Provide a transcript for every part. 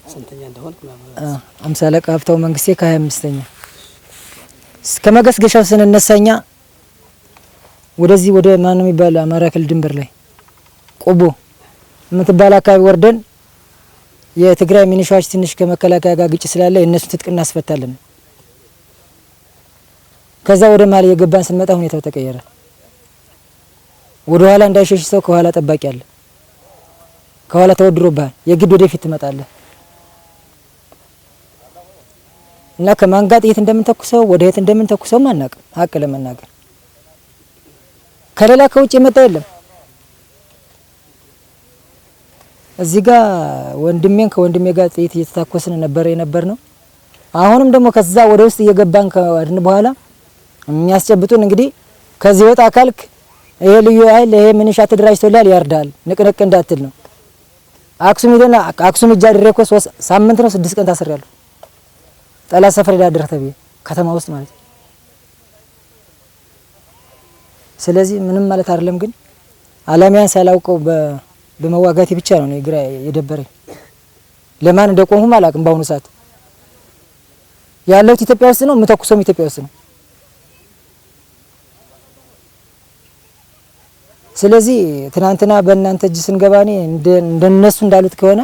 ስንተኛ እንደሆንክ ማለት 50 አለቃ ሀብታው መንግስቴ ከ25ኛ እስከ መገስገሻው ስንነሳኛ ወደዚህ ወደ ማን ነው የሚባል አማራ ክልል ድንበር ላይ ቆቦ የምትባል አካባቢ ወርደን የትግራይ ሚኒሻዎች ትንሽ ከመከላከያ ጋር ግጭት ስላለ እነሱ ትጥቅ እናስፈታለን። ከዛ ወደ ማሊ የገባን ስንመጣ ሁኔታው ተቀየረ። ወደ ኋላ እንዳይሸሽ ሰው ከኋላ ጠባቂ አለ። ከኋላ ተወድሮብሃል የግድ ወደፊት ትመጣለህ እና ከማን ጋር ጥይት እንደምንተኩሰው ወደ የት እንደምንተኩሰው ማናውቅ ሀቅ ለመናገር ከሌላ ከውጭ የመጣ የለም። እዚህ ጋር ወንድሜን ከወንድሜ ጋር ጥይት እየተታኮስን የነበር ነው። አሁንም ደግሞ ከዛ ወደ ውስጥ እየገባን ከወድን በኋላ የሚያስጨብጡን እንግዲህ ከዚህ ወጣ ካልክ ይሄ ልዩ ኃይል ይሄ ምንሻ ተደራጅቶላል ያርዳል ንቅንቅ እንዳትል ነው። አክሱም ይደና አክሱም እጃ ድሬኮ 3 ሳምንት ነው 6 ቀን ታስሬያለሁ። ጠላት ሰፈር ዳድረህ ተብዬ ከተማ ውስጥ ማለት ነው። ስለዚህ ምንም ማለት አይደለም፣ ግን አላማያን ሳላውቀው በመዋጋቴ ብቻ ነው ግራ የደበረኝ። ለማን እንደቆምኩም አላውቅም። በአሁኑ ሰዓት ያለሁት ኢትዮጵያ ውስጥ ነው፣ የምተኩሰውም ኢትዮጵያ ውስጥ ነው። ስለዚህ ትናንትና በእናንተ እጅ ስንገባኔ እንደነሱ እንዳሉት ከሆነ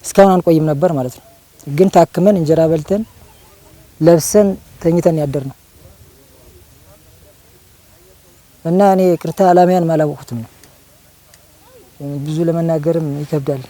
እስካሁን አንቆይም ነበር ማለት ነው። ግን ታክመን እንጀራ በልተን ለብሰን ተኝተን ያደር ነው እና እኔ ቅርታ አላማያን ማላወቁትም ነው። ብዙ ለመናገርም ይከብዳል።